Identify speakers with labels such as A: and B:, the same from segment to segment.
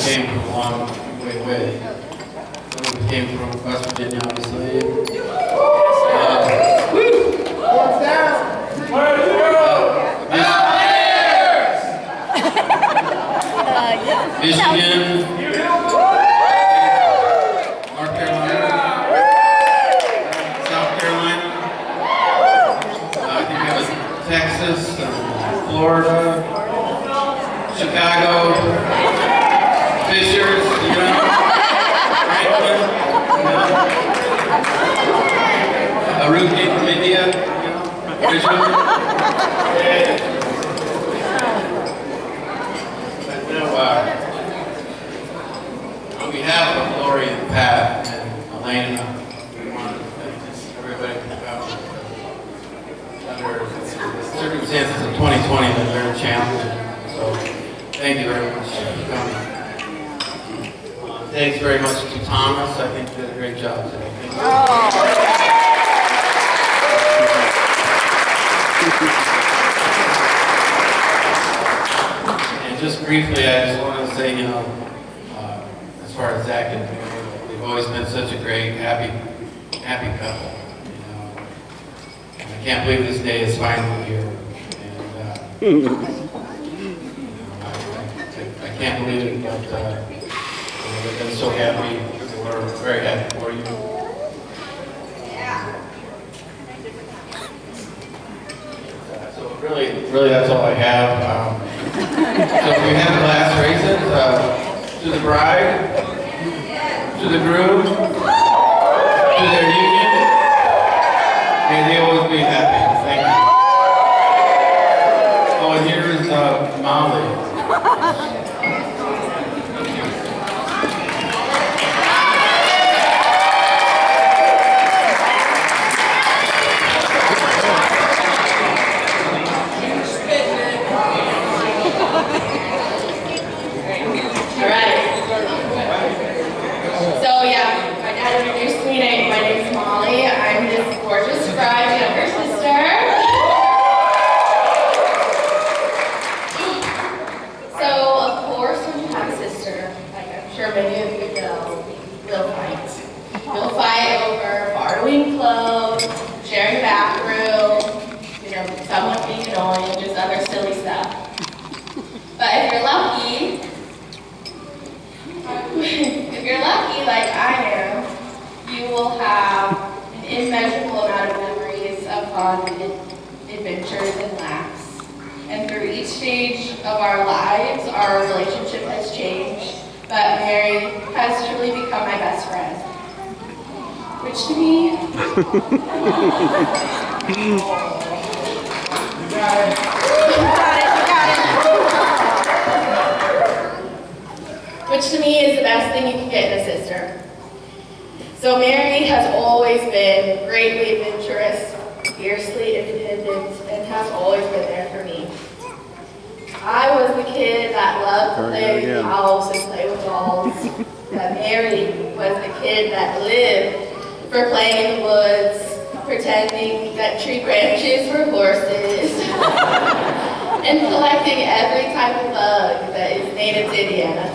A: came from a long way away. We came from West Virginia, obviously. Michigan, North Carolina, South Carolina, I think it was Texas, Florida, Chicago, Fishers, Franklin, a rookie from India, Richmond. On behalf of Lori and Pat and Elena, we want to thank everybody for coming. Under the circumstances of 2020, they're very challenging. So thank you very much for coming. Thanks very much to Thomas. I think you did a great job today. Thank you. And just briefly, I just want to say, as far as Zack and Mary, they've always been such a great, happy couple. And I can't believe this day is finally here. And I can't believe it, but they've been so happy. We're very happy for you. So really, that's all I have. So if we have the last races, to the bride, to the groom, to their union, may they always be happy. Thank you. Oh, and here is Molly.
B: Adventures and laughs. And through each stage of our lives, our relationship has changed, but Mary has truly become my best friend. Which to me... You got it. Which to me is the best thing you can get in a sister. So Mary has always been greatly adventurous, fiercely independent, and has always been there for me. I was the kid that loved to play with the house and play with dolls. But Mary was the kid that lived for playing in the woods, pretending that tree branches were horses, and collecting every type of bug that is native to Indiana.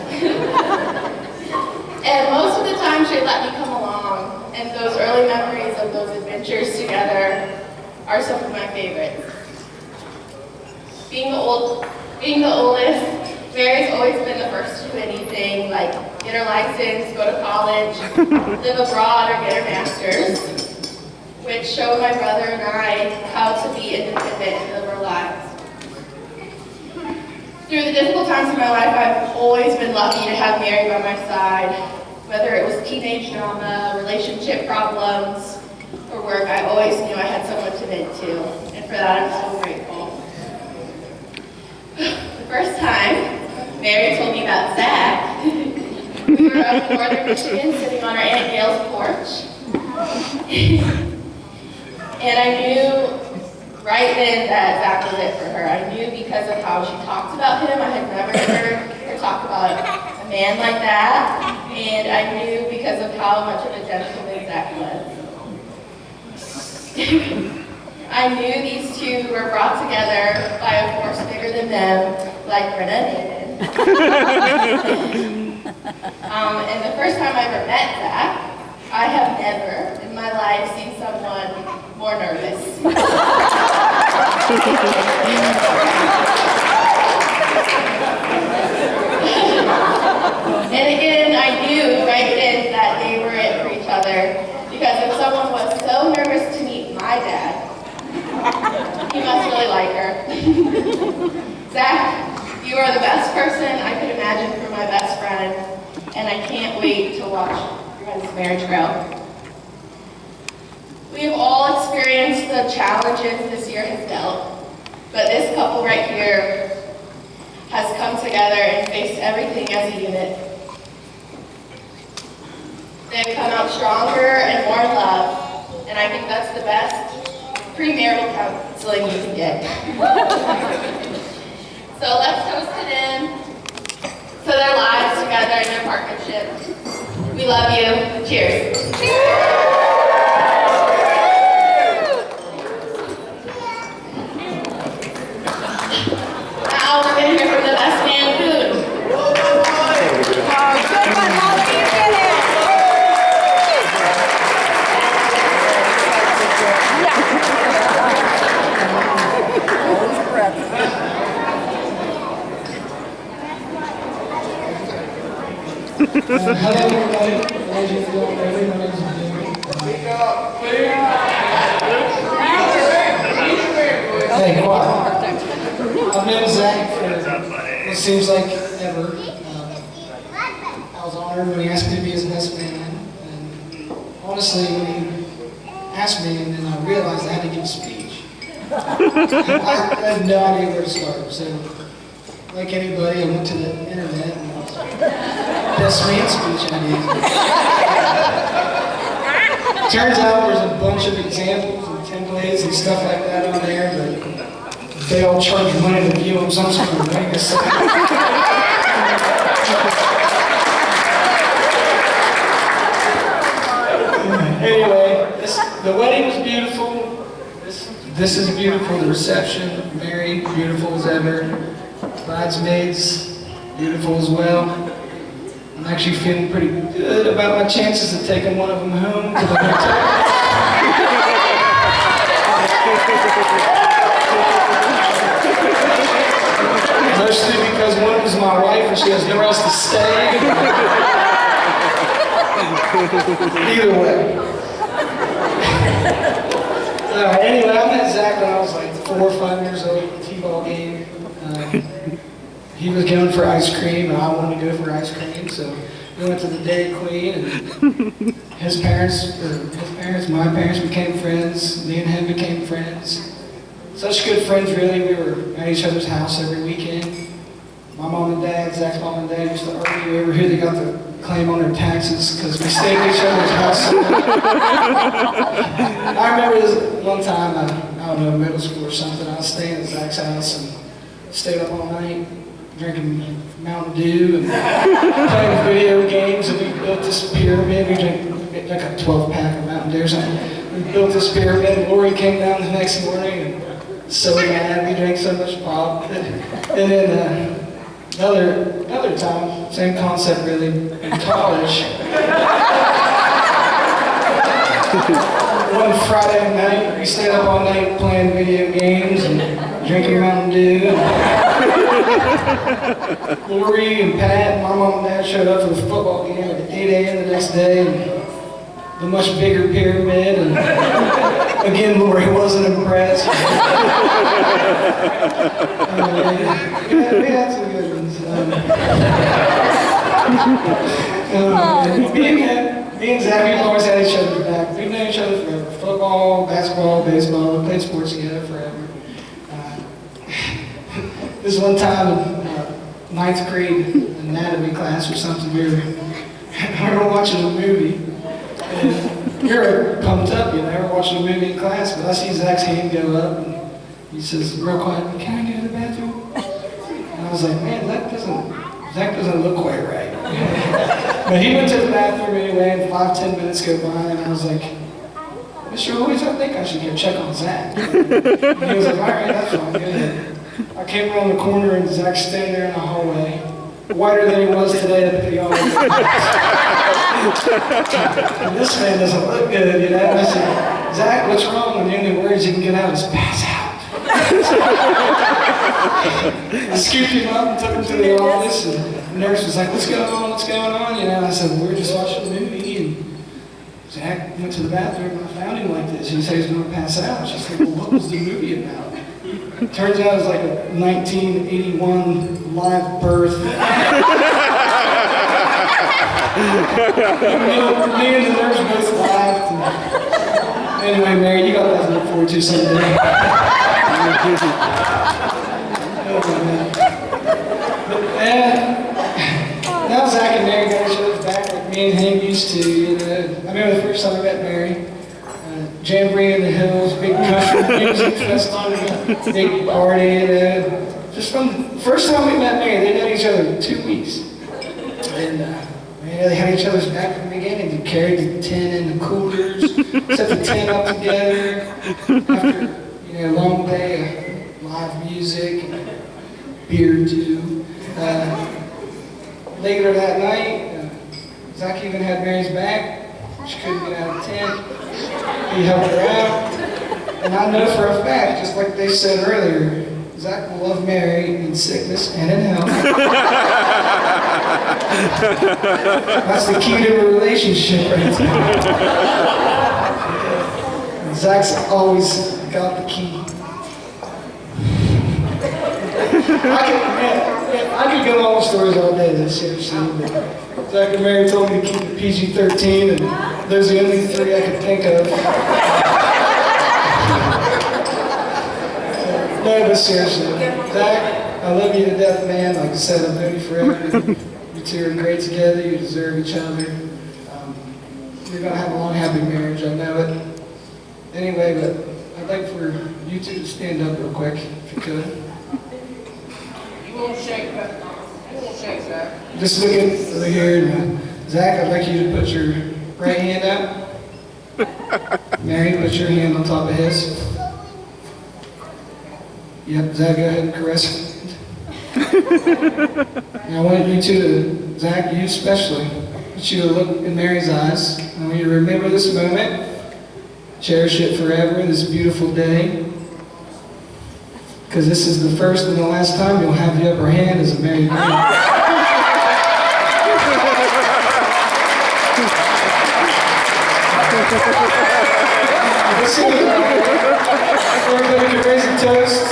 B: And most of the time she'd let me come along, and those early memories of those adventures together are some of my favorites. Being the oldest, Mary's always been the first to do anything, like get her license, go to college, live abroad, or get her master's, which showed my brother and I how to be independent and live our lives. Through the difficult times in my life, I've always been lucky to have Mary by my side. Whether it was teenage drama, relationship problems, or work, I always knew I had someone to vent to, and for that I'm so grateful. The first time Mary told me about Zack, we were up in northern Michigan sitting on our Aunt Gail's porch. And I knew right then that Zack was it for her. I knew because of how she talked about him. I had never heard her talk about a man like that. And I knew because of how much of a gentleman Zack was. I knew these two were brought together by a force bigger than them, like Brenna and David. And the first time I ever met Zack, I have never in my life seen someone more nervous. And again, I knew right then that they were it for each other, because if someone was so nervous to meet my dad, he must really like her. Zack, you are the best person I could imagine for my best friend, and I can't wait to watch your guys' marriage grow. We have all experienced the challenges this year has dealt, but this couple right here has come together and faced everything as a unit. They've come out stronger and more in love, and I think that's the best premarital counseling you can get. So let's toast to them, to their lives together and their partnership. We love you. Cheers. Now we're going to hear from the best man, Boone.
C: Hello everybody, as you know, my name is Hey, quiet. I've known Zack for what seems like ever. I was honored when he asked me to be his best man, and honestly, when he asked me, and then I realized I had to give a speech. I had no idea where to start, so like anybody, I went to the internet and I was like, best man speech ideas. Turns out there's a bunch of examples and templates and stuff like that on there, but they all charge money to view them, so I'm just going to bring this up. Anyway, the wedding was beautiful. This is beautiful. The reception, married, beautiful as ever. Bridesmaids, beautiful as well. I'm actually feeling pretty good about my chances of taking one of them home to the hotel. Mostly because one is my wife and she has nowhere else to stay. Either way. Anyway, I met Zack when I was like 4 or 5 years old at the t-ball game. He was going for ice cream, and I wanted to go for ice cream, so we went to the Dairy Queen, and my parents became friends. Me and him became friends. Such good friends, really. We were at each other's house every weekend. My mom and dad, Zack's mom and dad, used to argue over who they got the claim on their taxes because we stayed at each other's house. I remember this one time, I don't know, middle school or something, I was staying at Zack's house and stayed up all night drinking Mountain Dew and playing video games, and we built this pyramid. We drank like a 12-pack of Mountain Dew or something. We built this pyramid. Lori came down the next morning and so mad. We drank so much pop. And then another time, same concept really, in college. One Friday night, we stayed up all night playing video games and drinking Mountain Dew. Lori and Pat, my mom and dad showed up for the football game at 8 a.m. the next day. And the much bigger pyramid, and again, Lori wasn't impressed. We had some good ones. Me and Zack, we've always had each other's back. We've known each other forever. Football, basketball, baseball, we played sports together forever. This one time in 9th grade anatomy class or something, we were watching a movie. And you're pumped up, you know, we're watching a movie in class, but I see Zack's hand go up and he says, real quiet, can I go to the bathroom? And I was like, man, Zack doesn't look quite right. But he went to the bathroom anyway, and 5-10 minutes go by, and I was like, Mr. Lewis, I think I should go check on Zack. And he was like, all right, that's fine, go ahead. I came around the corner and Zack's standing there in the hallway, whiter than he was today at the office. And this man doesn't look good, you know. And I said, Zack, what's wrong? And the only words you can get out is pass out. I scooped him up and took him to the office, and the nurse was like, what's going on, what's going on? You know, and I said, we're just watching a movie, and Zack went to the bathroom and I found him like this. He said he was going to pass out. She said, well, what was the movie about? Turns out it was like a 1981 live birth. Me and the nurse both laughed. Anyway, Mary, you got that to look forward to someday. And now Zack and Mary got each other's back like me and him used to. You know, I remember the first time I met Mary. Jamboree in the hills, big country music fest on a big party. And just from the first time we met Mary, they knew each other in 2 weeks. And they had each other's back from the beginning. They carried the tin in the coolers, set the tin up together. After a long day of live music and beer too. Later that night, Zack even had Mary's back. She couldn't get out of the tent. He helped her out. And I know for a fact, just like they said earlier, Zack will love Mary in sickness and in health. That's the key to a relationship right there. And Zack's always got the key. I could go on stories all day, that's seriously. Zack and Mary told me to keep it PG-13, and those are the only 3 I could think of. No, but seriously, Zack, I love you to death, man. Like I said, I've known you forever. You two are great together. You deserve each other. You're going to have a long, happy marriage. I know it. Anyway, but I'd like for you two to stand up real quick, if you could.
D: You won't shake that. You won't shake that.
C: Just look at over here. Zack, I'd like you to put your right hand out. Mary, put your hand on top of his. Yep, Zack, go ahead and caress him. Now I want you two to, Zack, you especially, I want you to look in Mary's eyes. I want you to remember this moment. Cherish it forever, this beautiful day. Because this is the first and the last time you'll have the upper hand as a married man. Everybody can raise a toast.